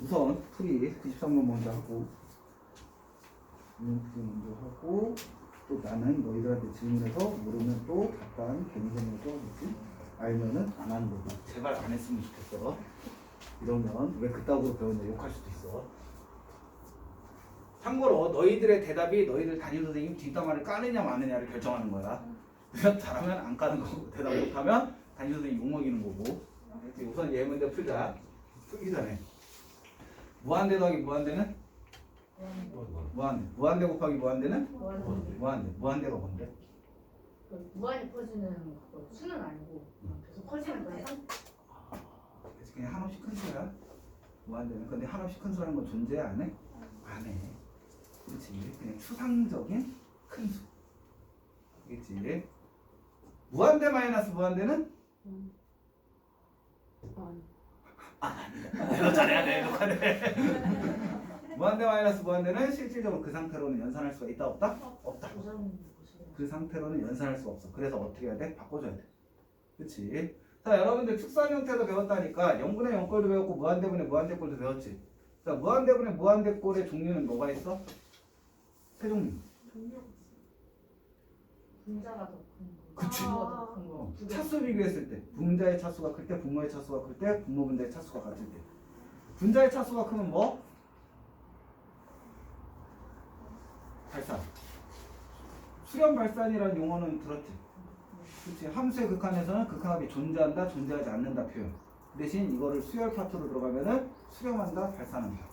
우선 풀이 93번 먼저 하고 풀이 먼저 하고 또 나는 너희들한테 질문해서 모르면 또 답변 개인적으로 써야겠지. 알면은 안 하는 거고. 제발 안 했으면 좋겠어. 이러면 왜 그따구로 배웠냐 욕할 수도 있어. 참고로 너희들의 대답이 너희들 담임선생님 뒷담화를 까느냐 마느냐를 결정하는 거야. 대답 잘하면 안 까는 거고 대답 못하면 담임선생님 욕먹이는 거고. 우선 얘 문제 풀자. 풀기 전에 무한대 더하기 무한대는? 무한대. 무한대 곱하기 무한대는? 무한대. 무한대가 뭔데? 무한히 퍼지는 수는 아니고 계속 퍼지는 거야. 그래서 그냥 한없이 큰 수야. 무한대는. 근데 한없이 큰 수라는 건 존재 안 해? 안 해. 그렇지. 그냥 추상적인 큰 수. 알겠지? 무한대 마이너스 무한대는? 아니다. 잘해야 돼. 무한대 마이너스 무한대는 실질적으로 그 상태로는 연산할 수가 있다 없다? 없다. 그 상태로는 연산할 수가 없어. 그래서 어떻게 해야 돼? 바꿔줘야 돼. 그치? 자, 여러분들 축산 형태도 배웠다니까 0분의 0꼴도 배웠고 무한대분의 무한대꼴도 배웠지. 자, 무한대분의 무한대꼴의 종류는 뭐가 있어? 세 종류. 분자가 더 큰 거. 그치. 분모가 더 큰 거. 차수 비교했을 때 분자의 차수가 클 때 분모의 차수가 클 때 분모 분자의 차수가 같을 때 분자의 차수가 크면 뭐? 발산. 수렴 발산이라는 용어는 들었지. 그렇지. 함수의 극한에서는 극한합이 존재한다, 존재하지 않는다 표현. 그 대신 이거를 수열 파트로 들어가면은 수렴한다, 발산한다.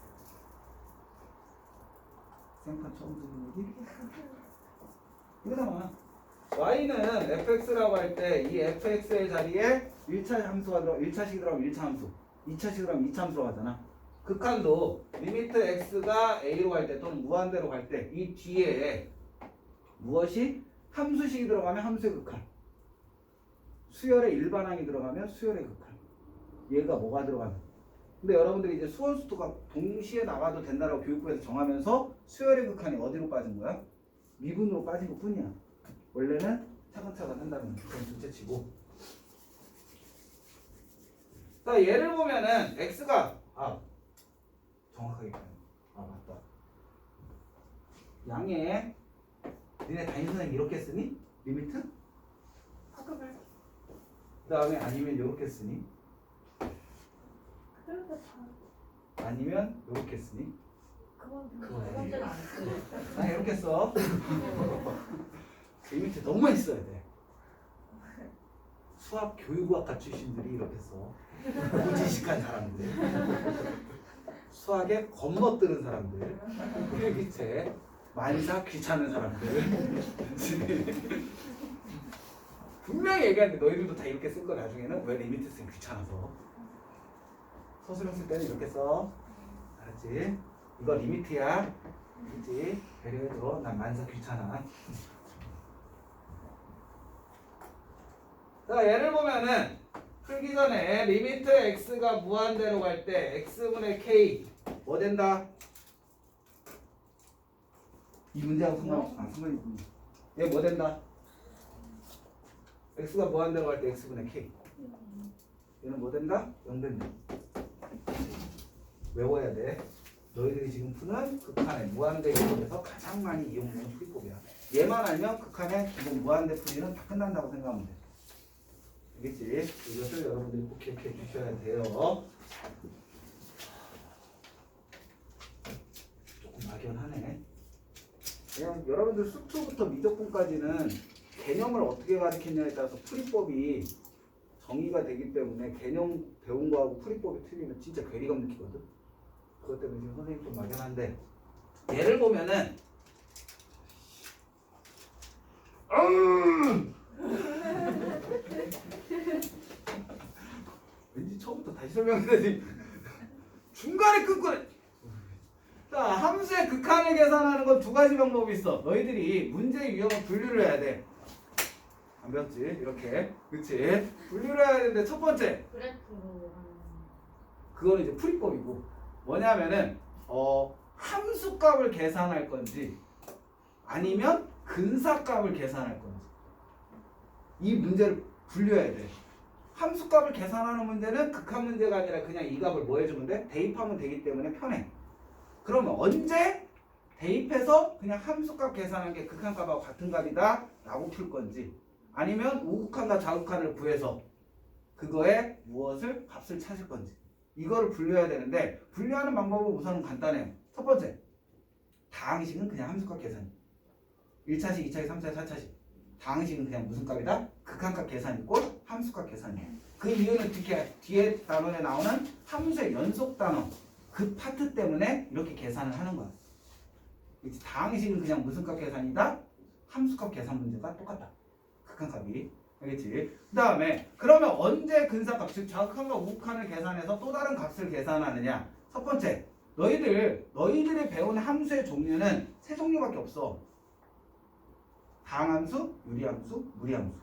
생판 처음 듣는 얘기? 이거잖아. y는 fx라고 할 때 이 fx의 자리에 1차 함수가 들어 1차식이 들어가면 1차 함수, 2차식이 들어가면 2차 함수로 가잖아. 극한도 리미트 x가 a로 갈 때 또는 무한대로 갈 때 이 뒤에 무엇이 함수식이 들어가면 함수의 극한, 수열의 일반항이 들어가면 수열의 극한. 얘가 뭐가 들어가는? 근데 여러분들이 이제 수원수투가 동시에 나가도 된다라고 교육부에서 정하면서 수열의 극한이 어디로 빠진 거야? 미분으로 빠진 것 뿐이야. 원래는 차근차근 한다는 그런 둘째치고. 자, 예를 보면은 x가 정확하게 맞다. 양의 니네 담임선생님 이렇게 쓰니? 리미트? 그 다음에 아니면 이렇게 쓰니? 아니면 이렇게 쓰니? 그건 번째는 안 했어요. 나 이렇게 써. 리미트 너무 많이 써야 돼. 수학 교육학과 출신들이 이렇게 써. 무지식한 사람들, 수학에 겁먹드는 사람들, 필기체 만사 귀찮은 사람들. 분명히 얘기하는데 너희들도 다 이렇게 쓸 거. 나중에는 왜 리미트 쓰면 귀찮아서. 서술형 쓸 때는 이렇게 써. 알았지? 이거 리미트야. 그치? 배려해줘. 난 만사 귀찮아. 자, 예를 보면은 풀기 전에 리미트 x가 무한대로 갈 때 x분의 k 뭐 된다? 이 문제하고 상관이 없네. 얘 뭐 된다? x가 무한대로 갈 때 x분의 k. 얘는 뭐 된다? 0 된다. 외워야 돼. 너희들이 지금 푸는 극한의 무한대 기법에서 가장 많이 이용되는 풀이법이야. 얘만 알면 극한의 기본 무한대 풀이는 다 끝난다고 생각하면 돼. 알겠지? 이것을 여러분들이 꼭 기억해 주셔야 돼요. 조금 막연하네. 그냥 여러분들 수투부터 미적분까지는 개념을 어떻게 가르치냐에 따라서 풀이법이 정의가 되기 때문에 개념 배운 거하고 풀이법이 틀리면 진짜 괴리감 느끼거든. 그것 때문에 지금 선생님 좀 막연한데, 예를 보면은 왠지 처음부터 다시 설명해야지. 중간에 끊고. 자, 함수의 극한을 계산하는 건 두 가지 방법이 있어. 너희들이 문제의 유형을 분류를 해야 돼. 안 배웠지? 이렇게. 그치? 분류를 해야 되는데 첫 번째 그래프로 하는. 그거는 이제 풀이법이고, 뭐냐면은 함수값을 계산할 건지 아니면 근사값을 계산할 건지 이 문제를 분류해야 돼. 함수값을 계산하는 문제는 극한 문제가 아니라 그냥 이 값을 뭐 해주면 돼? 대입하면 되기 때문에 편해. 그러면 언제 대입해서 그냥 함수값 계산한 게 극한값하고 같은 값이다 라고 풀 건지, 아니면 우극한과 좌극한을 구해서 그거에 무엇을 값을 찾을 건지, 이거를 분류해야 되는데, 분류하는 방법은 우선은 간단해요. 첫 번째, 다항식은 그냥 함수값 계산. 1차식, 2차식, 3차식, 4차식. 다항식은 그냥 무슨 값이다? 극한값 계산이 꼴 함수값 계산이에요. 그 이유는 뒤에 단원에 나오는 함수의 연속 단원, 그 파트 때문에 이렇게 계산을 하는 거야. 다항식은 그냥 무슨 값 계산이다? 함수값 계산 문제가 똑같다. 극한값이. 알겠지? 그 다음에 그러면 언제 근사값, 즉 좌극한과 우극한을 계산해서 또 다른 값을 계산하느냐? 첫 번째, 너희들이 배운 함수의 종류는 세 종류밖에 없어. 다항함수, 유리함수, 무리함수.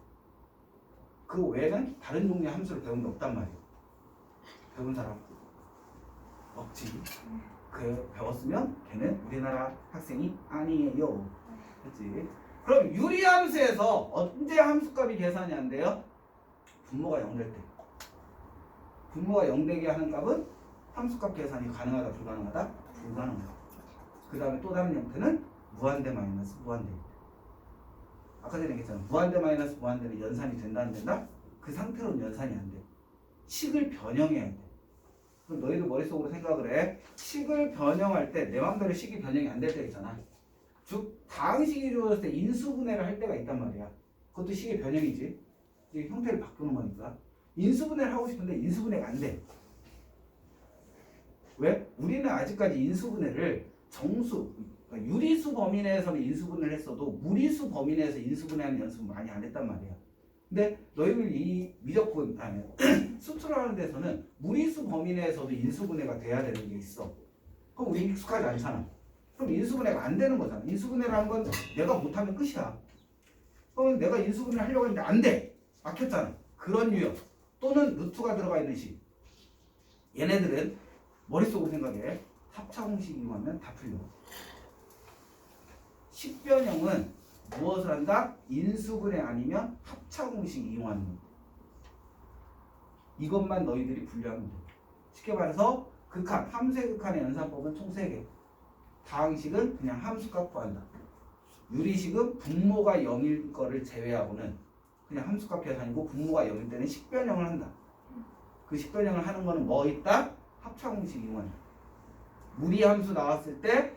그 외에는 다른 종류의 함수를 배운 게 없단 말이에요. 배운 사람 없지. 그 배웠으면 걔는 우리나라 학생이 아니에요. 그렇지? 그럼 유리함수에서 언제 함수값이 계산이 안 돼요? 분모가 0 될 때. 분모가 0 되게 하는 값은 함수값 계산이 가능하다, 불가능하다? 불가능하다. 그 다음에 또 다른 형태는 무한대 마이너스 무한대. 아까 전에 얘기했잖아. 무한대 마이너스 무한대는 연산이 된다 안 된다? 그 상태로는 연산이 안 돼. 식을 변형해야 돼. 그럼 너희들 머릿속으로 생각을 해. 식을 변형할 때 내 맘대로 식이 변형이 안 될 때 있잖아. 즉 다항식이 주어졌을 때 인수분해를 할 때가 있단 말이야. 그것도 식의 변형이지. 이게 형태를 바꾸는 거니까. 인수분해를 하고 싶은데 인수분해가 안 돼. 왜? 우리는 아직까지 인수분해를 정수, 그러니까 유리수 범위 내에서는 인수분해를 했어도 무리수 범위 내에서 인수분해하는 연습을 많이 안 했단 말이야. 근데 너희들 이 미적분, 아니 수출하는 데서는 무리수 범위 내에서도 인수분해가 돼야 되는 게 있어. 그럼 우리 익숙하지 않잖아. 그럼 인수분해가 안 되는 거잖아. 인수분해라는 건 내가 못하면 끝이야. 그럼 내가 인수분해를 하려고 했는데 안 돼. 막혔잖아. 그런 유형. 또는 루트가 들어가 있는 식. 얘네들은 머릿속으로 생각해. 합차공식 이용하면 다 풀려. 식변형은 무엇을 한다? 인수분해 아니면 합차공식 이용하는 거. 이것만 너희들이 분류하면 돼. 쉽게 말해서 극한, 함수의 극한의 연산법은 총 3개. 다항식은 그냥 함수값 구한다. 유리식은 분모가 0일 거를 제외하고는 그냥 함수값 계산이고, 분모가 0일 때는 식변형을 한다. 그 식변형을 하는 거는 뭐 있다? 합차공식 이용한다. 무리함수 나왔을 때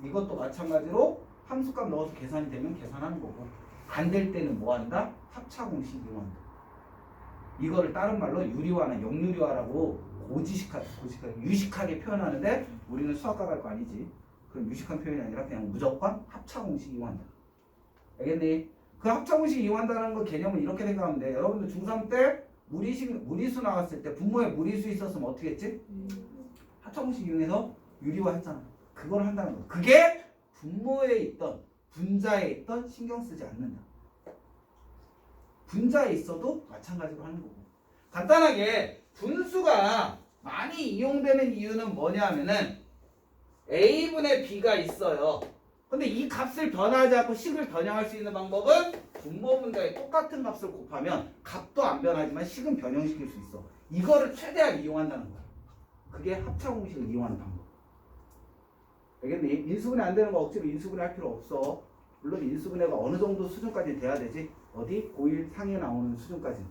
이것도 마찬가지로 함수값 넣어서 계산이 되면 계산하는 거고, 안 될 때는 뭐 한다? 합차공식 이용한다. 이거를 다른 말로 유리화나 역유리화라고 유식하게 표현하는데, 우리는 수학과 갈 거 아니지. 그럼 유식한 표현이 아니라 그냥 무조건 합차공식 이용한다. 알겠니? 그 합차공식 이용한다는 거 개념은 이렇게 생각하면 돼. 여러분들 중3 때 무리수 나왔을 때 분모에 무리수 있었으면 어떻게 했지? 합차공식 이용해서 유리화 했잖아. 그걸 한다는 거. 그게 분모에 있던, 분자에 있던 신경 쓰지 않는다. 분자에 있어도 마찬가지로 하는 거고. 간단하게 분수가 많이 이용되는 이유는 뭐냐 하면은 A분의 B가 있어요. 근데 이 값을 변하지 않고 식을 변형할 수 있는 방법은 분모 분자에 똑같은 값을 곱하면 값도 안 변하지만 식은 변형시킬 수 있어. 이거를 최대한 이용한다는 거야. 그게 합차공식을 이용하는 방법. 알겠니? 인수분해 안 되는 거 억지로 인수분해 할 필요 없어. 물론 인수분해가 어느 정도 수준까지 돼야 되지. 어디? 고1 상에 나오는 수준까지.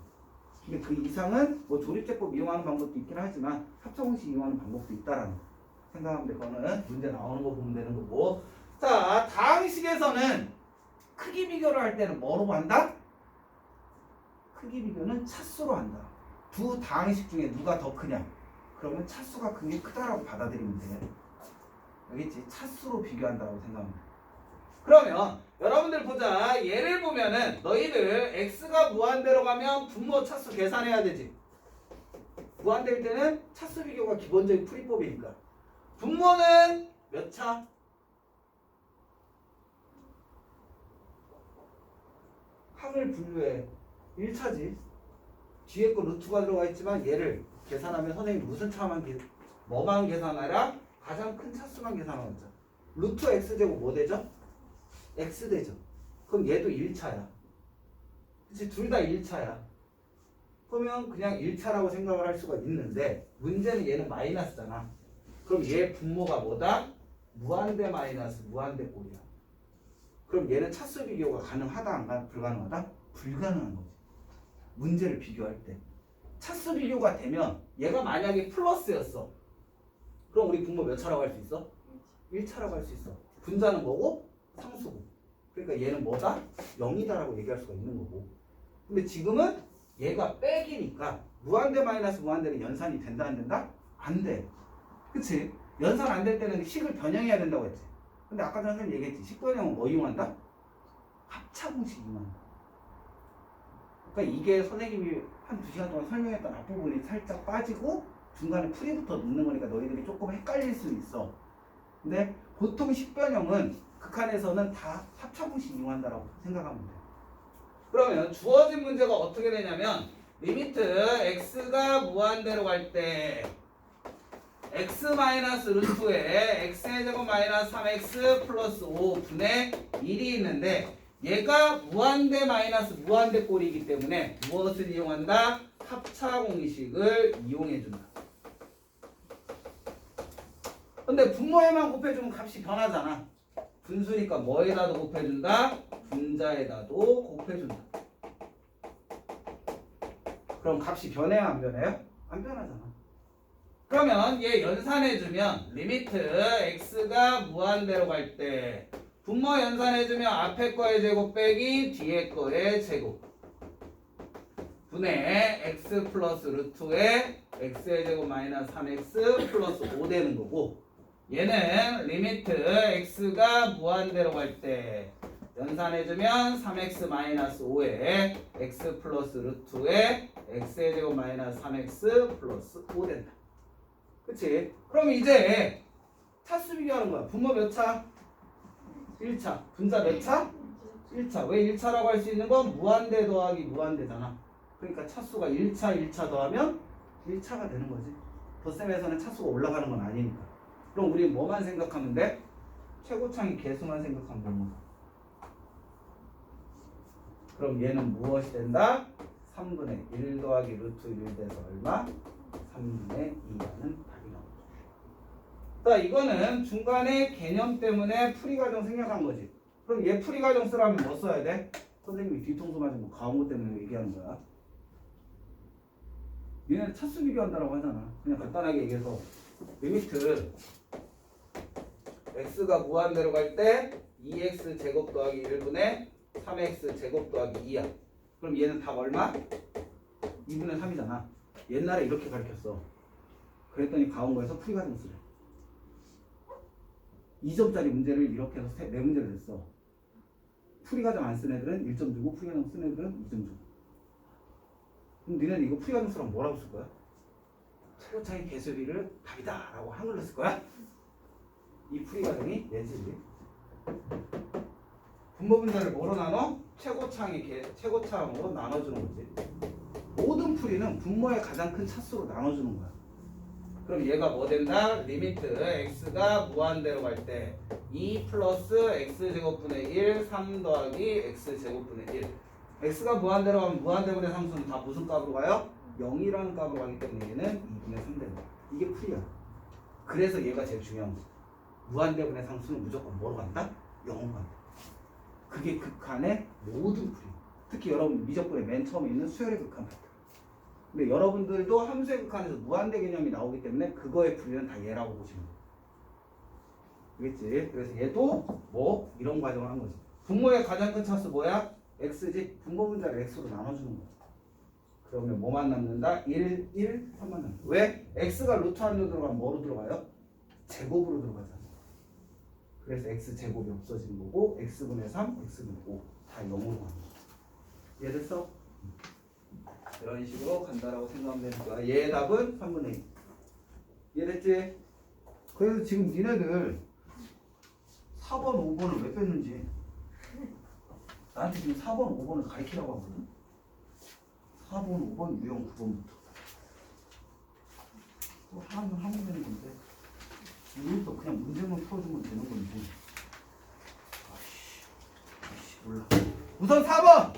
근데 그 이상은 뭐 조립제법 이용하는 방법도 있긴 하지만 합차공식 이용하는 방법도 있다라는 거. 생각하면 돼. 그거는 문제 나오는 거 보면 되는 거고. 자, 다항식에서는 크기 비교를 할 때는 뭐로 한다? 크기 비교는 차수로 한다. 두 다항식 중에 누가 더 크냐? 그러면 차수가 큰 게 크다라고 받아들이면 돼. 알겠지? 차수로 비교한다고 생각하면 돼. 그러면 여러분들 보자. 예를 보면은 너희들 x가 무한대로 가면 분모 차수 계산해야 되지. 무한대일 때는 차수 비교가 기본적인 풀이법이니까. 분모는 몇 차? 항을 분류해. 1차지. 뒤에 거 루트가 들어가 있지만 얘를 계산하면 선생님이 무슨 차만 뭐만 계산하라? 가장 큰 차수만 계산하자. 루트 x제곱 뭐 되죠? x 되죠. 그럼 얘도 1차야. 그치? 둘 다 1차야. 그러면 그냥 1차라고 생각을 할 수가 있는데 문제는 얘는 마이너스잖아. 그럼 얘 분모가 뭐다? 무한대 마이너스 무한대 꼴이야. 그럼 얘는 차수 비교가 가능하다 안 불가능하다? 불가능한 거지. 문제를 비교할 때 차수 비교가 되면 얘가 만약에 플러스였어. 그럼 우리 분모 몇 차라고 할 수 있어? 1차라고 할 수 있어. 분자는 뭐고? 상수고. 그러니까 얘는 뭐다? 0이다라고 얘기할 수가 있는 거고. 근데 지금은 얘가 빼기니까 무한대 마이너스 무한대는 연산이 된다 안 된다? 안 돼. 그치? 연산 안 될 때는 식을 변형해야 된다고 했지. 근데 아까 전에 선생님 얘기했지. 식 변형은 뭐 이용한다? 합차공식 이용한다. 그러니까 이게 선생님이 한 2시간 동안 설명했던 앞부분이 살짝 빠지고 중간에 풀이부터 넣는 거니까 너희들이 조금 헷갈릴 수 있어. 근데 보통 식변형은 극한에서는 다 합차공식 이용한다라고 생각하면 돼. 그러면 주어진 문제가 어떻게 되냐면 리미트 x가 무한대로 갈 때 x 마이너스 루트에 x의 제곱 마이너스 3x 플러스 5분의 1이 있는데 얘가 무한대 마이너스 무한대 꼴이기 때문에 무엇을 이용한다? 합차 공식을 이용해준다. 근데 분모에만 곱해주면 값이 변하잖아. 분수니까 뭐에다도 곱해준다? 분자에다도 곱해준다. 그럼 값이 변해요 안 변해요? 안 변하잖아. 그러면 얘 연산해주면 리미트 x가 무한대로 갈 때 분모 연산해주면 앞에 거의 제곱 빼기 뒤에 거의 제곱 분의 x 플러스 루트에 x의 제곱 마이너스 3x 플러스 5 되는 거고 얘는 리미트 x가 무한대로 갈 때 연산해주면 3x 마이너스 5에 x 플러스 루트에 x의 제곱 마이너스 3x 플러스 5 된다. 그치? 그럼 이제 차수 비교하는 거야. 분모 몇 차? 1차. 분자 몇 차? 1차. 왜 1차라고 할 수 있는 건 무한대 더하기 무한대잖아. 그러니까 차수가 1차 더하면 1차가 되는 거지. 덧셈에서는 차수가 올라가는 건 아니니까. 그럼 우리 뭐만 생각하면 돼? 최고차의 개수만 생각하면 됩니다. 그럼 얘는 무엇이 된다? 3분의 1 더하기 루트 1 돼서 얼마? 3분의 2라는 답이 나오죠. 자, 이거는 중간에 개념 때문에 풀이과정 생략한 거지. 그럼 얘 풀이과정 쓰려면 뭐 써야 돼? 선생님이 뒤통수 맞은 거 가온 것 때문에 얘기하는 거야. 얘는 차수 비교한다라고 하잖아. 그냥 간단하게 얘기해서 리미트 x가 무한대로 갈 때 2x 제곱 더하기 1분의 3x 제곱 더하기 2야. 그럼 얘는 답 얼마? 2분의 3이잖아. 옛날에 이렇게 가르쳤어. 그랬더니 가온거에서 풀이과정 쓰래. 2점짜리 문제를 이렇게 해서 4문제를 냈어. 풀이과정 안 쓴 애들은 1점 주고 풀이과정 쓴 애들은 2점 주고. 그럼 니네는 이거 풀이과정 쓰라면 뭐라고 쓸 거야? 최고차의 개수비를 답이다 라고 한글로 쓸 거야? 이 풀이과정이 내지. 분모 분자를 뭐로 나눠? 최고차항으로 나눠주는 거지. 모든 풀이는 분모의 가장 큰 차수로 나눠주는 거야. 그럼 얘가 뭐 된다? 리미트 x가 무한대로 갈 때 2 플러스 x제곱분의 1 3 더하기 x제곱분의 1 x가 무한대로 가면 무한대분의 상수는 다 무슨 값으로 가요? 0이라는 값으로 가기 때문에 얘는 2분의 3 된다. 이게 풀이야. 그래서 얘가 제일 중요한 거지. 무한대분의 상수는 무조건 뭐로 간다? 0으로 간다. 그게 극한의 모든 풀이. 특히 여러분 미적분의 맨 처음에 있는 수열의 극한 파트. 근데 여러분들도 함수의 극한에서 무한대 개념이 나오기 때문에 그거의 풀이는 다 얘라고 보시면 돼요. 알겠지? 그래서 얘도 뭐 이런 과정을 한 거지. 분모의 가장 큰 차수 뭐야? x지. 분모 분자를 x로 나눠주는 거야. 그러면 뭐만 남는다? 1, 1, 3만 남는다. 왜? x가 루트 안으로 들어가면 뭐로 들어가요? 제곱으로 들어가잖아. 그래서 x제곱이 없어지는 거고 x분의 3, x분의 5 다 0으로 가는 거야. 이해됐어? 이런 식으로 간다라고 생각하면 되는 거야. 얘의 답은 3분의 2. 이해됐지? 그래서 지금 니네들 4번, 5번을 왜 뺐는지 나한테 지금 4번, 5번을 가르치라고 하거든. 4번, 5번, 유형 9번부터 또 하면 되는 건데 여기서 그냥 문제만 풀어주면 되는 건지 아이씨 몰라. 우선 4번!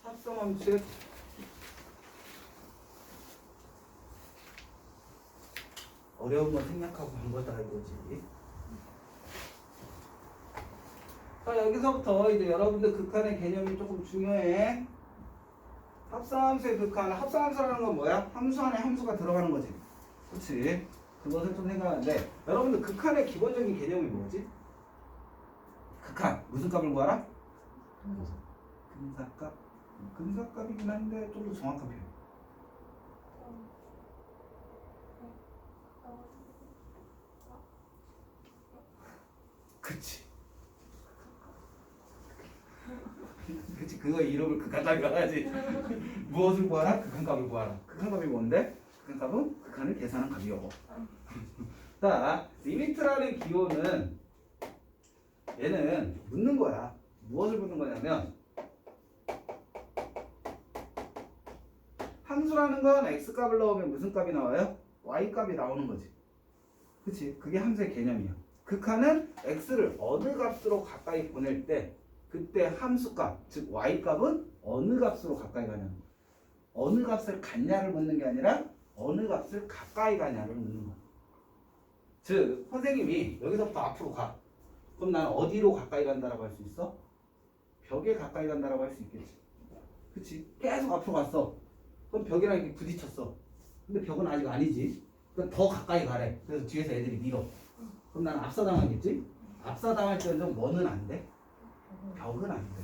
합성함수의 어려운 건 생략하고 한 거다 이거지. 자, 여기서부터 이제 여러분들 극한의 개념이 조금 중요해. 합성함수의 극한. 합성함수라는 건 뭐야? 함수 안에 함수가 들어가는 거지. 그렇지? 그것을 좀 생각하는데 여러분들 극한의 기본적인 개념이 뭐지? 극한. 무슨 값을 구하라? 근사값. 근사값이긴 한데 좀 더 정확한 표현. 그치. 그치. 그거 이름을 극한값이라고 하지. 무엇을 구하라? 극한값을 구하라. 극한값이 뭔데? 극한값은 극한을 계산한 값이요. 자, 리미트라는 기호는 얘는 묻는 거야. 무엇을 묻는 거냐면 함수라는 건 x값을 넣으면 무슨 값이 나와요? y값이 나오는 거지. 그치? 그게 함수의 개념이야. 극한은 x를 어느 값으로 가까이 보낼 때 그때 함수값, 즉 y값은 어느 값으로 가까이 가냐는 거야. 어느 값을 갔냐를 묻는 게 아니라 어느 값을 가까이 가냐를 묻는 거야. 즉 선생님이 여기서부터 앞으로 가. 그럼 난 어디로 가까이 간다라고 할 수 있어? 벽에 가까이 간다라고 할 수 있겠지. 그치? 계속 앞으로 갔어. 그럼 벽이랑 이렇게 부딪혔어. 근데 벽은 아직 아니지. 그럼 더 가까이 가래. 그래서 뒤에서 애들이 밀어. 그럼 난 압사당하겠지? 압사당할 때는 뭐는 안 돼? 벽은 안 돼.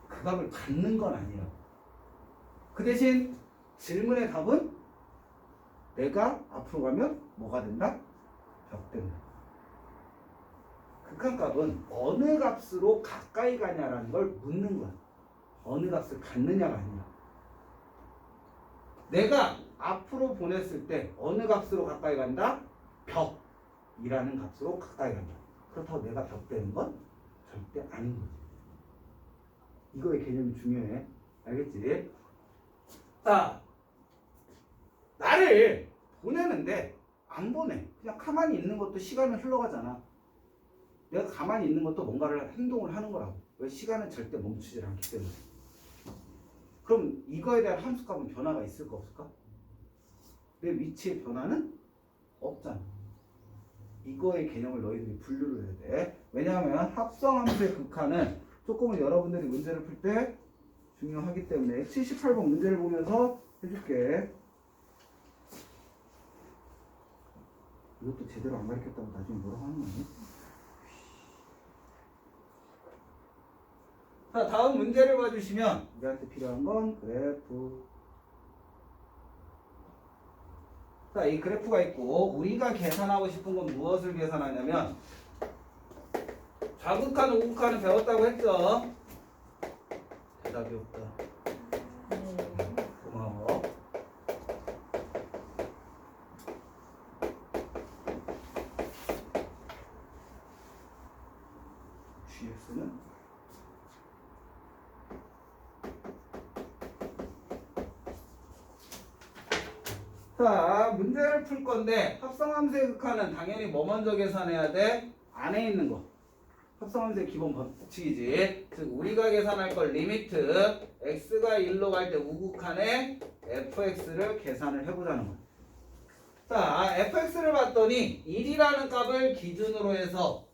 그 값을 갖는 건 아니야. 그 대신 질문의 답은 내가 앞으로 가면 뭐가 된다? 벽 된다. 극한값은 어느 값으로 가까이 가냐라는 걸 묻는 거야. 어느 값을 갖느냐가 아니야. 내가 앞으로 보냈을 때 어느 값으로 가까이 간다? 벽이라는 값으로 가까이 간다. 그렇다고 내가 벽 되는 건 절대 아닌 거지. 이거의 개념이 중요해. 알겠지? 자, 나를 보내는데 안 보내. 그냥 가만히 있는 것도 시간은 흘러가잖아. 내가 가만히 있는 것도 뭔가를 행동을 하는 거라고. 왜? 시간은 절대 멈추지 않기 때문에. 그럼 이거에 대한 함수값은 변화가 있을까 없을까? 내 위치의 변화는 없잖아. 이거의 개념을 너희들이 분류를 해야 돼. 왜냐하면 합성함수의 극한은 조금은 여러분들이 문제를 풀 때 중요하기 때문에 78번 문제를 보면서 해줄게. 이것도 제대로 안 가르쳤다고 나중에 뭐라고 하는 거 아니야? 자, 다음 문제를 봐주시면 우리한테 필요한 건 그래프. 자, 이 그래프가 있고 우리가 계산하고 싶은 건 무엇을 계산하냐면 좌극한, 우극한은 배웠다고 했죠? 대답이 없다. 고마워. GS는 자, 문제를 풀 건데 합성함수의 극한은 당연히 뭐 먼저 계산해야 돼? 안에 있는 거. 합성함수의 기본 법칙이지. 즉 우리가 계산할 걸 리미트 x가 1로 갈 때 우극한의 fx를 계산을 해보자는 거야. 자, fx를 봤더니 1이라는 값을 기준으로 해서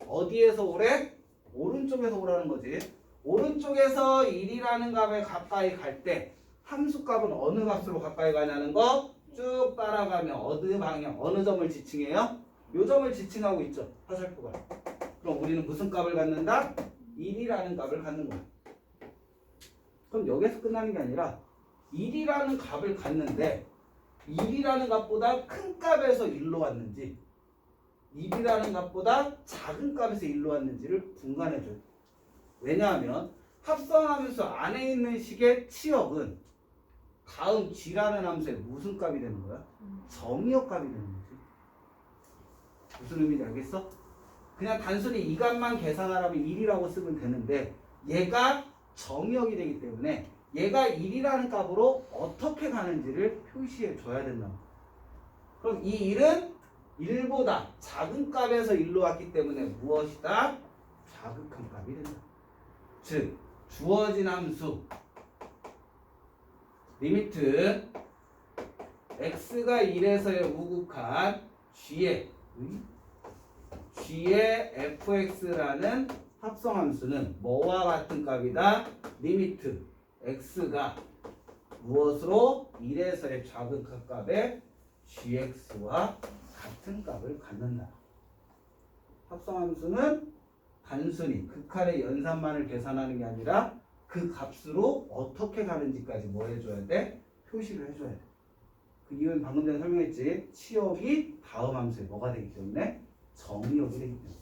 어디에서 오래? 오른쪽에서 오라는 거지. 오른쪽에서 1이라는 값에 가까이 갈 때 함수값은 어느 값으로 가까이 가냐는 거 쭉 따라가면 어느 방향, 어느 점을 지칭해요? 요 점을 지칭하고 있죠. 화살표가. 그럼 우리는 무슨 값을 갖는다? 1이라는 값을 갖는 거야. 그럼 여기서 끝나는 게 아니라 1이라는 값을 갖는데 1이라는 값보다 큰 값에서 1로 왔는지 1이라는 값보다 작은 값에서 1로 왔는지를 분간해줘요. 왜냐하면 합성함수 안에 있는 식의 치역은 다음 g라는 함수에 무슨 값이 되는 거야? 정의역 값이 되는 거지. 무슨 의미인지 알겠어? 그냥 단순히 이 값만 계산하라면 1이라고 쓰면 되는데 얘가 정의역이 되기 때문에 얘가 1이라는 값으로 어떻게 가는지를 표시해 줘야 된다. 그럼 이 1은 1보다 작은 값에서 1로 왔기 때문에 무엇이다? 좌극한 값이 된다. 즉 주어진 함수 리미트 x가 1에서의 우극한 g의 fx라는 합성함수는 뭐와 같은 값이다? 리미트 x가 무엇으로 1에서의 좌극한 값의 gx와 같은 값을 갖는다. 합성함수는 단순히 극한의 연산만을 계산하는 게 아니라 그 값으로 어떻게 가는지까지 뭐 해줘야 돼? 표시를 해줘야 돼. 그 이유는 방금 전에 설명했지. 치역이 다음 함수에 뭐가 되기 때문에 정의역이 되기 때문에.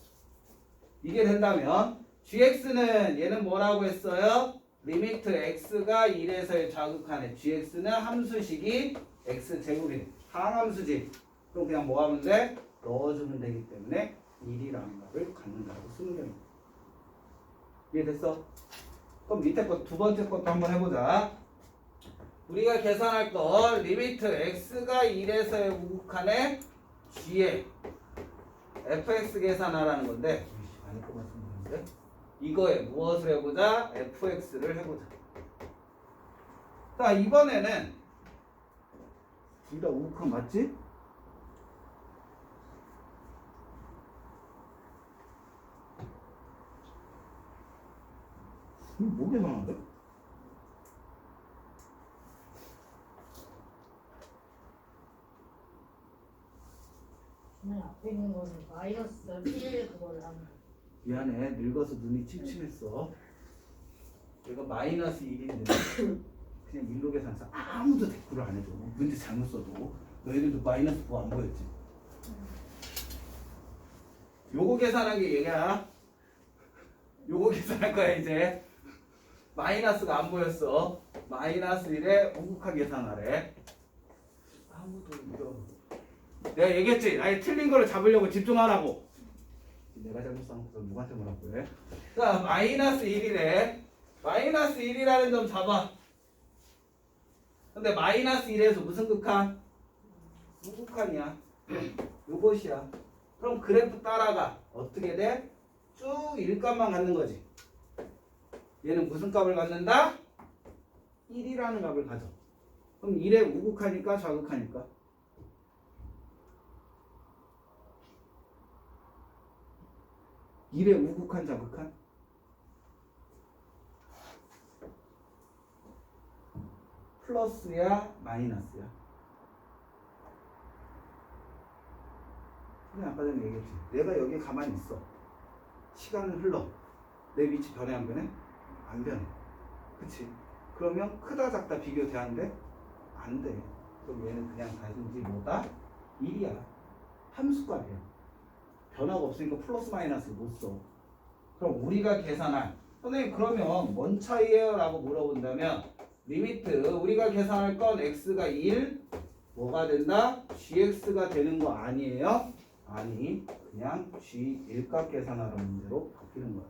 이게 된다면 gx는 얘는 뭐라고 했어요? 리미트 x가 1에서의 좌극한에 gx는 함수식이 x제곱이 돼. 항함수지. 그럼 그냥 뭐 하면 돼? 넣어주면 되기 때문에 1이라는 값을 갖는다고 쓰는 겁니다. 이해됐어? 그럼 밑에 거 두 번째 것도 한번 해보자. 우리가 계산할 거 리미트 x가 1에서의 우극한에 g의 fx 계산하라는 건데 아닐 것 같은데 이거에 무엇을 해보자? fx를 해보자. 자 이번에는 둘 다 우극한 맞지? 이거 뭐 계산한대? 맨 앞에 있는 거는 마이너스 1 그거를 하는 거. 미안해 늙어서 눈이 침침했어. 내가 마이너스 1인데 그냥 일로 계산해서 아무도 댓글을 안 해줘. 문제 잘못 써도 너희들도 마이너스 9 안 보였지? 요거 계산한 게 얘야. 요거 계산할 거야 이제. 마이너스가 안 보였어. 마이너스 1에 우극한 계산하래. 아무도 이거 내가 얘기했지. 아예 틀린 거를 잡으려고 집중하라고. 내가 잘못 써놓고서 누구한테 뭐라고 그래? 자 마이너스 1이래. 마이너스 1이라는 점 잡아. 근데 마이너스 1에서 무슨 극한? 우극한이야. 요것이야. 그럼 그래프 따라가. 어떻게 돼? 쭉 일값만 갖는 거지. 얘는 무슨 값을 갖는다? 1이라는 값을 가져. 그럼 1에 우극하니까 좌극하니까? 1에 우극한 좌극한? 플러스야 마이너스야? 그냥 아까 전에 얘기했지. 내가 여기 가만히 있어. 시간은 흘러. 내 위치 변해 안 변해? 안 변해. 그치? 그러면 크다 작다 비교되는데 안 돼. 그럼 얘는 그냥 단지 뭐다? 1이야. 함수값이야. 변화가 없으니까 플러스 마이너스 못 써. 그럼 우리가 계산한 선생님 그러면 뭔 차이예요? 라고 물어본다면 리미트 우리가 계산할 건 x가 1 뭐가 된다? gx가 되는 거 아니에요? 아니 그냥 g 1값 계산하는 문제로 바뀌는 거야.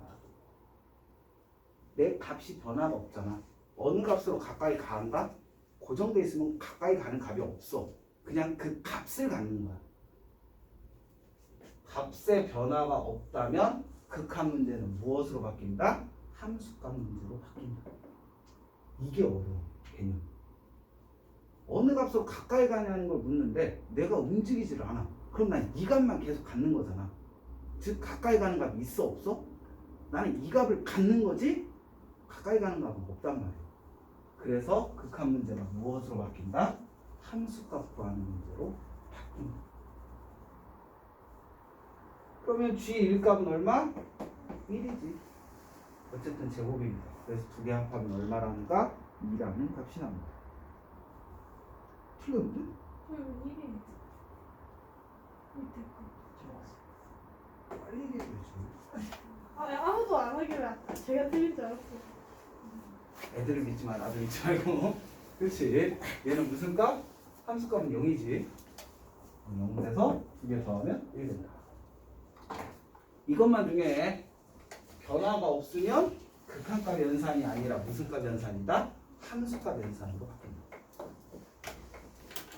내 값이 변화가 없잖아. 어느 값으로 가까이 가는가? 고정돼 있으면 가까이 가는 값이 없어. 그냥 그 값을 갖는 거야. 값의 변화가 없다면 극한 문제는 무엇으로 바뀐다? 함수값 문제로 바뀐다. 이게 어려워 개념. 어느 값으로 가까이 가냐는 걸 묻는데 내가 움직이지를 않아. 그럼 난 이 값만 계속 갖는 거잖아. 즉 가까이 가는 값 있어 없어? 나는 이 값을 갖는 거지 가까이 가는 값은 없단 말이야. 그래서 극한 문제가 무엇으로 바뀐다? 함수값 구하는 문제로 바뀐다. 그러면 g 1값은 얼마? 1이지. 어쨌든 제곱입니다. 그래서 두 개 합하면 얼마라는가? 2라는 값이 나옵니다. 틀렸는데? 1이 밑에 빨리 얘기해야지. 아무도 안 하길래 제가 틀린 줄 알았어. 애들을 믿지 마, 나도 믿지 말고. 그렇지. 얘는 무슨 값? 함수값은 0이지. 0 돼서 두 개 더하면 1 된다. 이것만 중에 변화가 없으면 극한값 연산이 아니라 무슨 값 연산이다? 함수값 연산으로 바뀝니다.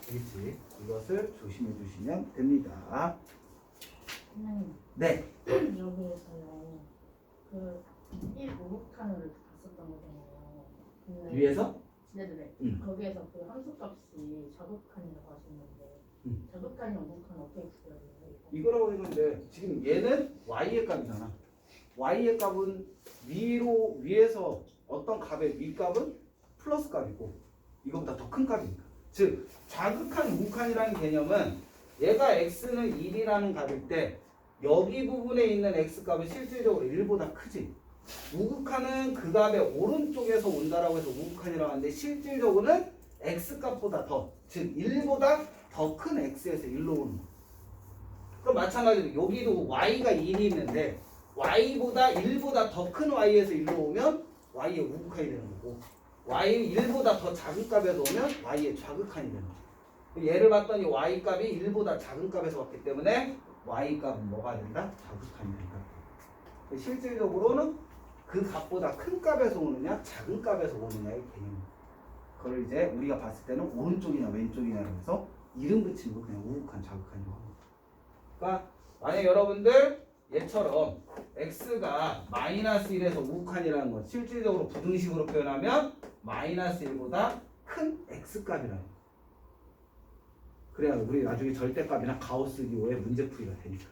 알겠지? 이것을 조심해 주시면 됩니다. 선생님 네. 여기에서요 그 1 우극한을 봤었던 거잖아요. 근데 위에서? 네네네. 거기에서 그 함수값이 자극한이라고 하셨는데 자극한이랑 우극한 어떻게 구별해요? 이거라고 했는데 지금 얘는 y의 값이잖아. y의 값은 위에서 어떤 값의 위값은 플러스 값이고 이거보다 더 큰 값이니까. 즉 자극한 우극한이라는 개념은 얘가 x는 1이라는 값일 때 여기 부분에 있는 x값은 실질적으로 1보다 크지. 우극한은 그 값의 오른쪽에서 온다라고 해서 우극한이라고 하는데 실질적으로는 x값보다 더, 즉 1보다 더 큰 x에서 1로 오는 거. 그럼 마찬가지로 여기도 y가 1이 있는데 y보다 1보다 더 큰 y에서 1로 오면 y의 우극한이 되는 거고 y 1보다 더 작은 값에서 오면 y의 좌극한이 되는 거죠. 얘를 봤더니 y 값이 1보다 작은 값에서 왔기 때문에 y 값은 뭐가 된다? 좌극한이 된다. 실질적으로는 그 값보다 큰 값에서 오느냐 작은 값에서 오느냐의 개념입니다. 그걸 이제 우리가 봤을 때는 오른쪽이냐 왼쪽이냐 해서 이름 붙이는 거 그냥 우극한 좌극한이라고 합니다. 그러니까 만약 여러분들 얘처럼 x가 마이너스 1에서 우극한이라는 건 실질적으로 부등식으로 표현하면 마이너스 1보다 큰 x값이라는 거. 그래야 우리 나중에 절대값이나 가우스 기호의 문제풀이가 되니까.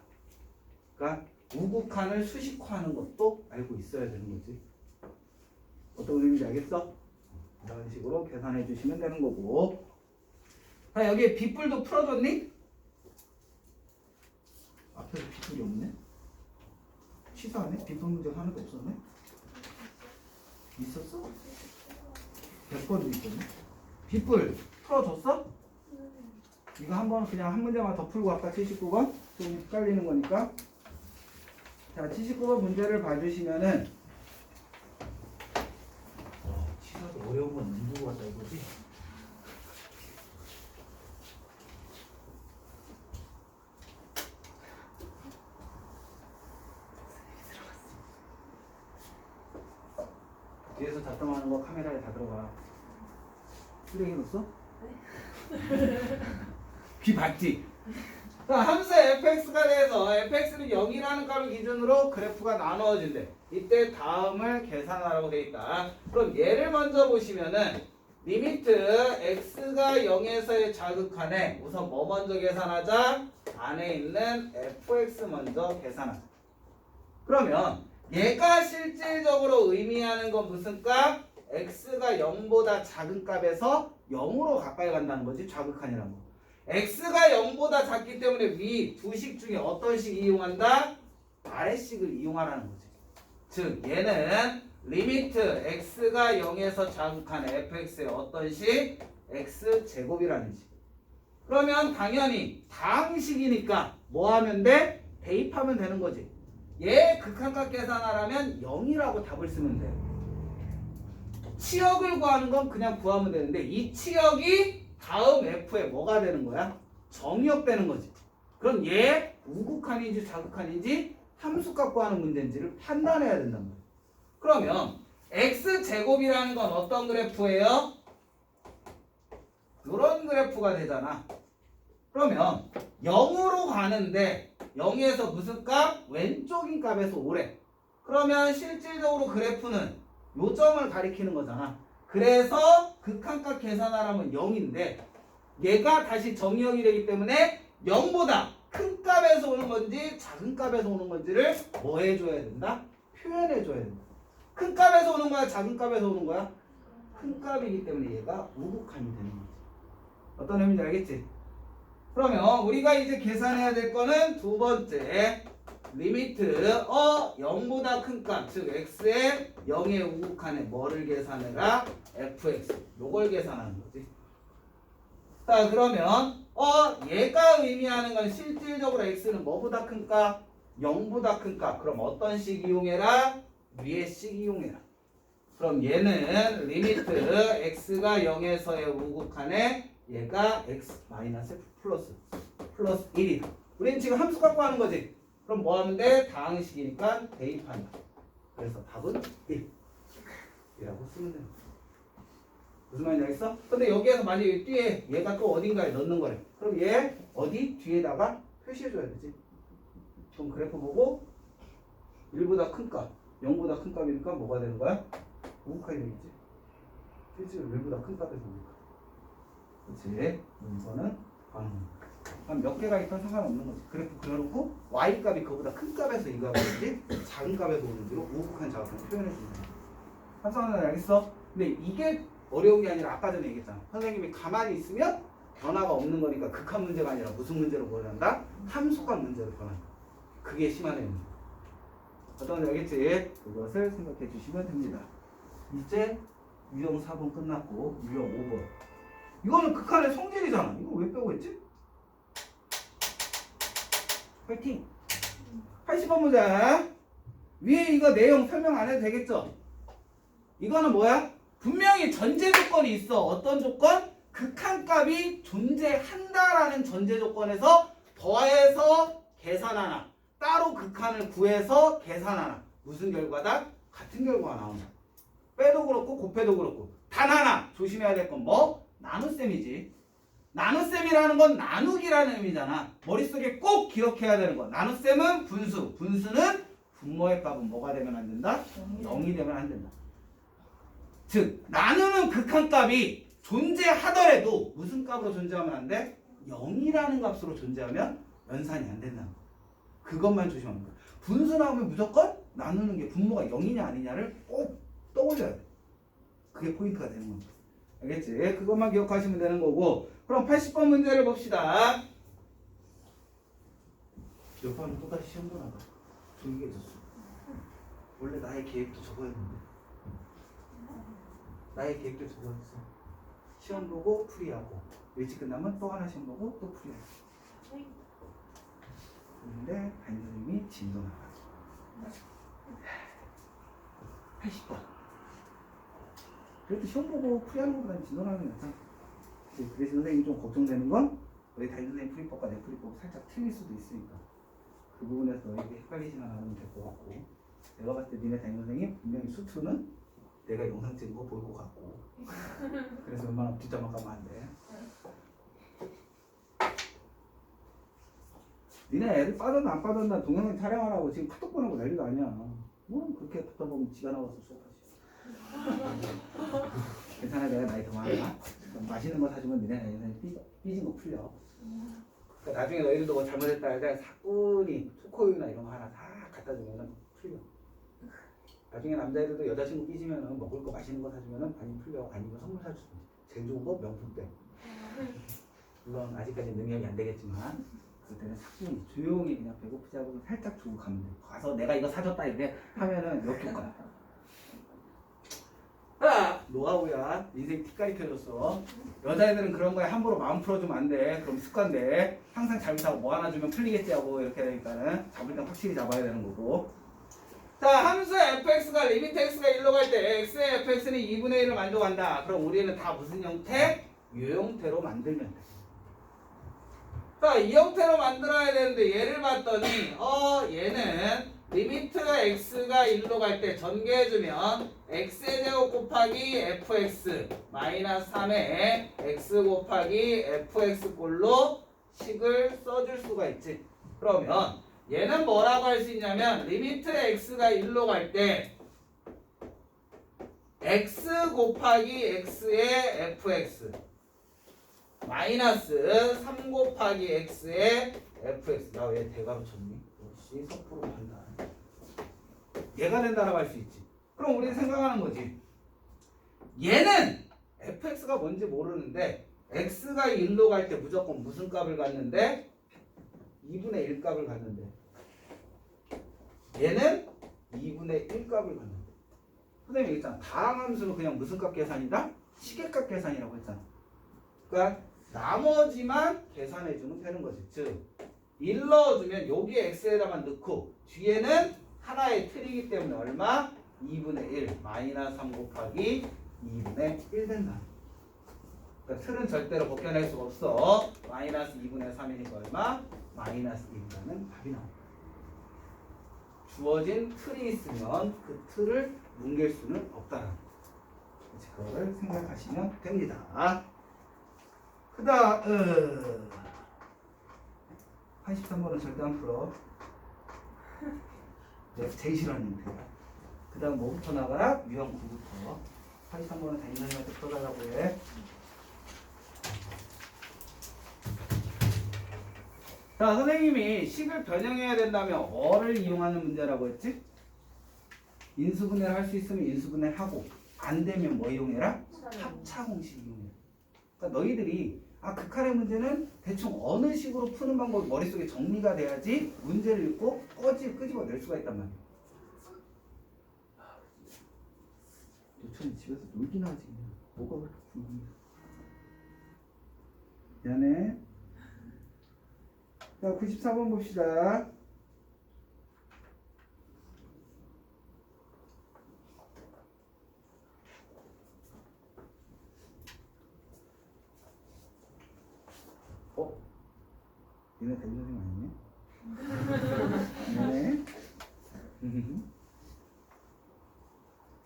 그러니까 우극한을 수식화하는 것도 알고 있어야 되는 거지. 어떤 의미인지 알겠어? 이런 식으로 계산해 주시면 되는 거고. 자, 여기 빗불도 풀어줬니? 앞에서 빗불이 없네? 취소하네? 빗불 문제가 하나도 없었네? 있었어? 100번도 있었네? 빗불 풀어줬어? 이거 한번 그냥 한 문제만 더 풀고 아까 79번 좀 헷갈리는 거니까. 자, 79번 문제를 봐주시면은 치사도 어려운 건 누구 같다 이거지? 뒤에서 잡담하는 거 카메라에 다 들어가. 쓰레기 넣었어? 귀 봤지? 자, 함수 fx가 돼서 fx는 0이라는 값을 기준으로 그래프가 나누어진대. 이때 다음을 계산하라고 돼 있다. 그럼 얘를 먼저 보시면은 리미트 x가 0에서의 자극한에 우선 뭐 먼저 계산하자? 안에 있는 fx 먼저 계산하자. 그러면 얘가 실질적으로 의미하는 건 무슨 값? x가 0보다 작은 값에서 0으로 가까이 간다는 거지. 자극한이라는 거. x가 0보다 작기 때문에 위 두 식 중에 어떤 식 이용한다? 아래식을 이용하라는 거지. 즉 얘는 리미트 x가 0에서 자극한 fx의 어떤 식? x제곱이라는 식. 그러면 당연히 다항식이니까 뭐 하면 돼? 대입하면 되는 거지. 얘 극한값 계산하라면 0이라고 답을 쓰면 돼. 치역을 구하는 건 그냥 구하면 되는데 이 치역이 다음 f에 뭐가 되는 거야? 정의역 되는 거지. 그럼 얘 우극한인지 자극한인지 함수값 구하는 문제인지를 판단해야 된단 말이야. 그러면 x제곱이라는 건 어떤 그래프예요? 이런 그래프가 되잖아. 그러면 0으로 가는데 0에서 무슨 값? 왼쪽인 값에서 오래. 그러면 실질적으로 그래프는 요점을 가리키는 거잖아. 그래서 극한값 계산하라면 0인데 얘가 다시 정의역이 되기 때문에 0보다 큰 값에서 오는 건지 작은 값에서 오는 건지를 뭐 해줘야 된다? 표현해줘야 된다. 큰 값에서 오는 거야? 작은 값에서 오는 거야? 큰 값이기 때문에 얘가 우극한이 되는 거지. 어떤 의미인지 알겠지? 그러면 우리가 이제 계산해야 될 거는 두 번째 리미트 0보다 큰 값, 즉 x의 0의 우극한에 뭐를 계산해라? fx. 요걸 계산하는 거지. 자, 그러면 얘가 의미하는 건 실질적으로 x는 뭐보다 큰 값? 0보다 큰 값. 그럼 어떤 식 이용해라? 위의 식 이용해라. 그럼 얘는 리미트 x가 0에서의 우극한에 얘가 x 마이너스 플러스 1이다. 우리는 지금 함수 갖고 하는 거지. 그럼 뭐 하면 돼? 다항식이니까 대입한다. 그래서 답은 1 이라고 쓰면 됩니다. 무슨 말인지 알겠어? 근데 여기에서 만약에 뒤에 얘가 또 어딘가에 넣는 거래. 그럼 얘 어디? 뒤에다가 표시해줘야 되지. 그럼 그래프 보고 1보다 큰 값, 0보다 큰 값이니까 뭐가 되는 거야? 우극한이 되겠지. 필수를 1보다 큰 값에서 오니까. 그렇지? 이거는 반응. 한 몇 개가 있던 상관없는 거지. 그래프 그려놓고 y 값이 그거보다 큰 값에서 이 값이 오는지 작은 값에서 오는지로 우극한 자극을 표현해 주는 거야. 합성하는 알겠어? 근데 이게 어려운 게 아니라 아까 전에 얘기했잖아. 선생님이 가만히 있으면 변화가 없는 거니까 극한 문제가 아니라 무슨 문제로 변한다? 함수값 문제로 변한다. 그게 심한 애입니다. 어떤 건지 알겠지? 그것을 생각해 주시면 됩니다. 이제 유형 4번 끝났고 유형 5번. 이거는 극한의 성질이잖아. 이거 왜 빼고 했지? 파이팅! 80번 문제. 위에 이거 내용 설명 안 해도 되겠죠? 이거는 뭐야? 분명히 전제 조건이 있어. 어떤 조건? 극한값이 존재한다라는 전제 조건에서 더해서 계산하나 따로 극한을 구해서 계산하나 무슨 결과다? 같은 결과가 나온다. 빼도 그렇고 곱해도 그렇고 단 하나 조심해야 될 건 뭐? 나눗셈이지. 나눗셈이라는 건 나누기라는 의미잖아. 머릿속에 꼭 기억해야 되는 거. 나눗셈은 분수, 분수는 분모의 값은 뭐가 되면 안 된다? 0이 되면 안 된다. 즉 나누는 극한값이 존재하더라도 무슨 값으로 존재하면 안 돼? 0이라는 값으로 존재하면 연산이 안 된다. 그것만 조심하는 거야. 분수 나오면 무조건 나누는 게 분모가 0이냐 아니냐를 꼭 떠올려야 돼. 그게 포인트가 되는 겁니다. 알겠지? 그것만 기억하시면 되는 거고. 그럼 80번 문제를 봅시다. 몇 번은 똑같이 시험 보나 봐. 조용히 해줬어. 원래 나의 계획도 저거였는데. 나의 계획도 저거였어. 시험 보고 풀이하고 일찍 끝나면 또 하나 시험 보고 또 풀이하고. 근데 담임 선생님이 진도나가. 80번. 그래도 시험 보고 풀이하는 것보다는 진도나는 게 낫잖아. 그래서 선생님이 좀 걱정되는 건 너희 담임 선생님 풀이법과 내 풀이법 살짝 틀릴 수도 있으니까 그 부분에서 너희가 헷갈리지만 않으면 될 것 같고, 내가 봤을 때 니네 담임 선생님 분명히 수투는 내가 영상 찍은 거 볼 것 같고 그래서 웬만하면 뒷담화 가면 안 돼. 니네 애들 빠졌나 안 빠졌나 동영상 촬영하라고 지금 카톡 보내고 난리가 아니야. 뭐 그렇게 듣다 보면 지가 나와서 수업하지. 괜찮아, 내가 나이 더 많아. 맛있는 거 사주면 니네 애들 삐진 거 풀려. 그러니까 나중에 너희들도 뭐 잘못했다 할때 사뿐히 초코우유나 이런 거 하나 다 갖다 주면은 풀려. 나중에 남자애들도 여자친구 삐지면은 먹을 거 맛있는 거 사주면은 많이 풀려. 아니면 선물 사주지. 제일 좋은 거 명품백. 물론 아직까지 능력이 안 되겠지만 그때는 사뿐히 조용히 그냥 배고프지 않고 살짝 주고 가면 돼. 가서 내가 이거 사줬다 이렇게 하면은 역효과. 아, 노하우야. 인생 티까리 켜줬어. 여자애들은 그런 거에 함부로 마음 풀어주면 안 돼. 그럼 습관돼. 항상 잘못하고 뭐 하나 주면 풀리겠지 하고 이렇게 되니까는 잡을 땐 확실히 잡아야 되는 거고. 자, 함수 fx가 리미트 x가 1로 갈 때 x의 fx는 2분의 1을 만족한다. 그럼 우리는 다 무슨 형태? 유형태로 만들면 돼. 자, 이 형태로 만들어야 되는데 얘를 봤더니 얘는 리미트 x가 1로 갈 때 전개해주면 x의 제곱 곱하기 fx 마이너스 3에 x 곱하기 fx 꼴로 식을 써줄 수가 있지. 그러면 얘는 뭐라고 할 수 있냐면 리미트 x가 1로 갈 때 x 곱하기 x의 fx 마이너스 3 곱하기 x의 fx. 나 왜 대가로 쳤니? 역시 섭으로 판단. 얘가 된다라고 할 수 있지. 그럼 우리는 생각하는 거지. 얘는 fx가 뭔지 모르는데 x가 1로 갈 때 무조건 무슨 값을 갖는데? 2분의 1 값을 갖는데 얘는 2분의 1 값을 갖는데. 선생님이 얘기했잖아. 다항함수는 그냥 무슨 값 계산이다? 시계값 계산이라고 했잖아. 그러니까 나머지만 계산해주면 되는 거지. 즉 1 넣어주면 여기 x에다만 넣고 뒤에는 하나의 틀이기 때문에 얼마? 2분의 1 마이너스 3 곱하기 2분의 1 된다. 그러니까 틀은 절대로 벗겨낼 수가 없어. 마이너스 2분의 3이니까 얼마? 마이너스 1이라는 답이 나옵니다. 주어진 틀이 있으면 그 틀을 뭉갤 수는 없다라는 거. 그거를 생각하시면 됩니다. 그 다음 83번은 절대 안 풀어. 내가 제일 싫어하는 형태야. 그 다음 뭐부터 나가라? 유형 9부터. 43번은 담임선생님한테 풀어달라고 해. 자, 선생님이 식을 변형해야 된다면 어를 이용하는 문제라고 했지? 인수분해를 할 수 있으면 인수분해를 하고 안 되면 뭐 이용해라? 합차 공식 이용해라. 그러니까 너희들이 극한의 문제는 대충 어느 식으로 푸는 방법이 머릿속에 정리가 돼야지 문제를 읽고 끄집어낼 수가 있단 말이야. 너처럼 집에서 놀기나 하지 그냥. 뭐가 그렇게 궁금해. 미안해. 자, 94번 봅시다. 얘네 담임선생님 아니네? 네네.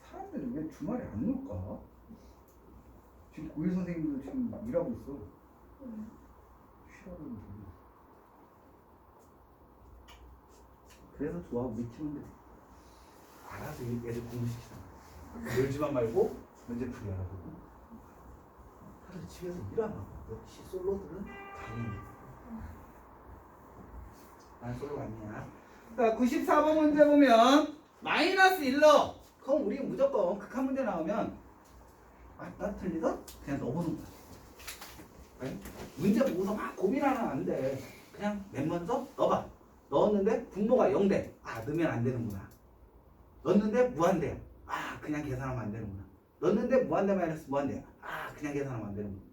사람들이 왜 주말에 안 놀까? 지금 고일 선생님도 지금 일하고 있어. 쉬라고 그러고. 그래서 좋아, 우리 팀원들이. 알아서 애들 공부시키잖아. 놀지만 말고 문제 풀이하라고. 하루 집에서 일하나. 역시 솔로들은 강해. 난 솔로가 아니야. 자, 94번 문제 보면 마이너스 1로. 그럼 우리 무조건 극한 문제 나오면 나 틀리다? 그냥 넣어보는 거야. 네? 문제 보고서 막 고민하면 안 돼. 그냥 맨 먼저 넣어봐. 넣었는데 분모가 0돼. 넣으면 안 되는구나. 넣었는데 무한대야. 그냥 계산하면 안 되는구나. 넣었는데 무한대 마이너스 무한대야. 그냥 계산하면 안 되는구나.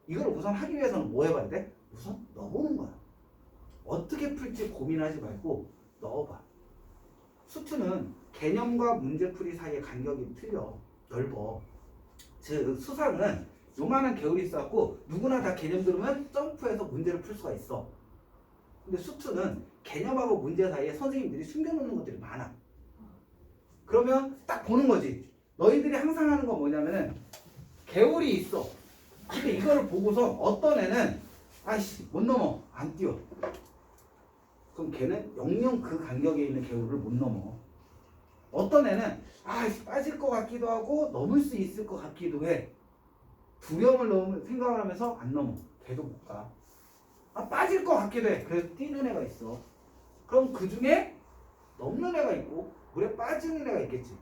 이걸 우선 하기 위해서는 뭐 해봐야 돼? 우선 넣어보는 거야. 어떻게 풀지 고민하지 말고 넣어봐. 수투는 개념과 문제풀이 사이의 간격이 틀려. 넓어. 즉 수상은 요만한 개울이 있어갖고 누구나 다 개념 들으면 점프해서 문제를 풀 수가 있어. 근데 수투는 개념하고 문제 사이에 선생님들이 숨겨놓는 것들이 많아. 그러면 딱 보는 거지. 너희들이 항상 하는 건 뭐냐면은 개울이 있어. 근데 이걸 보고서 어떤 애는 못 넘어. 안 뛰어. 그럼 걔는 영영 그 간격에 있는 개울을 못 넘어. 어떤 애는 빠질 것 같기도 하고 넘을 수 있을 것 같기도 해. 두려움을 생각을 하면서 안 넘어. 걔도 못 가. 빠질 것 같기도 해. 그래서 뛰는 애가 있어. 그럼 그 중에 넘는 애가 있고 물에 빠지는 애가 있겠지.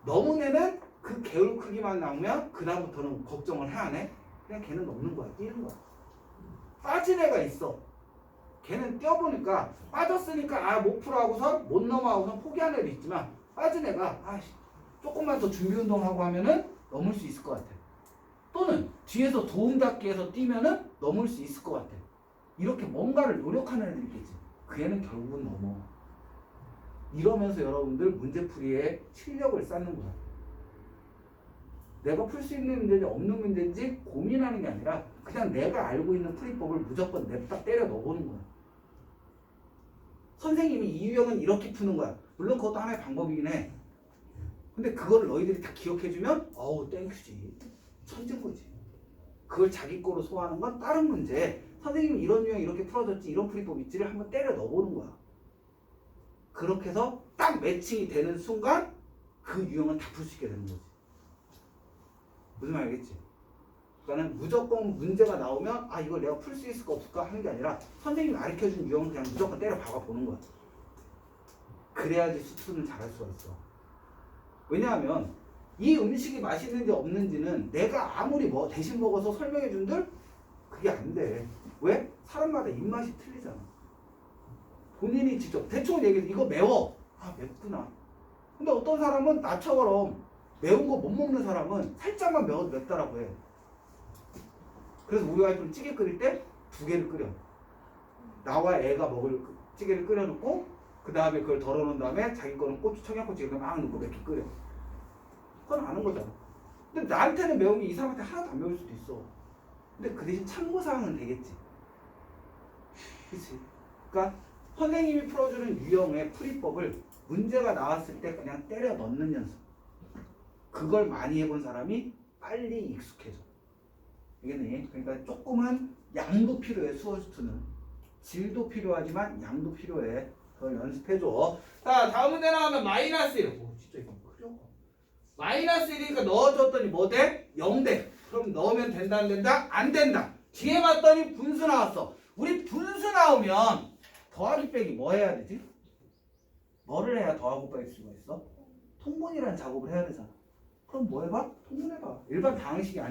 넘은 애는 그 개울 크기만 나오면 그다음부터는 걱정을 해야 해. 그냥 걔는 넘는 거야. 뛰는 거야. 빠진 애가 있어. 걔는 뛰어보니까 빠졌으니까 못 풀어 하고선 못 넘어 하고선 포기하는 애도 있지만 빠진 애가 조금만 더 준비 운동하고 하면은 넘을 수 있을 것 같아. 또는 뒤에서 도움닫기 해서 뛰면은 넘을 수 있을 것 같아. 이렇게 뭔가를 노력하는 애들이 있겠지. 그 애는 결국은 넘어. 이러면서 여러분들 문제풀이에 실력을 쌓는 거야. 내가 풀 수 있는 문제인지 없는 문제인지 고민하는 게 아니라 그냥 내가 알고 있는 풀이법을 무조건 냅다 때려 넣어보는 거야. 선생님이 이 유형은 이렇게 푸는 거야. 물론 그것도 하나의 방법이긴 해. 근데 그거를 너희들이 다 기억해주면 땡큐지. 천재인 거지. 그걸 자기 거로 소화하는 건 다른 문제. 선생님이 이런 유형 이렇게 풀어줬지, 이런 풀이법 있지를 한번 때려 넣어보는 거야. 그렇게 해서 딱 매칭이 되는 순간 그 유형은 다 풀 수 있게 되는 거지. 무슨 말 알겠지? 그러니까 무조건 문제가 나오면 이걸 내가 풀 수 있을까 없을까 하는 게 아니라 선생님이 가르쳐준 유형을 그냥 무조건 때려 박아보는 거야. 그래야지 수투는 잘할 수가 있어. 왜냐하면 이 음식이 맛있는지 없는지는 내가 아무리 대신 먹어서 설명해 준들 그게 안 돼. 왜? 사람마다 입맛이 틀리잖아. 본인이 직접 대충 얘기해서 이거 매워. 맵구나. 근데 어떤 사람은 나처럼 매운 거 못 먹는 사람은 살짝만 매워도 맵다라고 해. 그래서 우리 와이프는 찌개 끓일 때 2개를 끓여. 나와 애가 먹을 찌개를 끓여놓고 그 다음에 그걸 덜어놓은 다음에 자기 거는 고추, 청양고추 이렇게 막 넣고 맵게 끓여. 그건 아는 거잖아. 근데 나한테는 매운 게 이 사람한테 하나도 안 매울 수도 있어. 근데 그 대신 참고사항은 되겠지. 그치? 그러니까 선생님이 풀어주는 유형의 풀이법을 문제가 나왔을 때 그냥 때려 넣는 연습. 그걸 많이 해본 사람이 빨리 익숙해져. 알겠니? 그러니까 조금은 양도 필요해. 수어수투는 질도 필요하지만 양도 필요해. 그걸 연습해줘. 자, 다음 문제 나오면 마이너스 1. 진짜 이거 크려고. 마이너스 1이니까 넣어줬더니 뭐 돼? 0돼. 그럼 넣으면 된다 안 된다? 안 된다. 뒤에 봤더니 분수 나왔어. 우리 분수 나오면 더하기 빼기 뭐 해야 되지? 뭐를 해야 더하고 뺄 수가 있어? 통분이라는 작업을 해야 되잖아. 그럼 뭐 해봐? 통분해봐. 일반 방식이 아니야.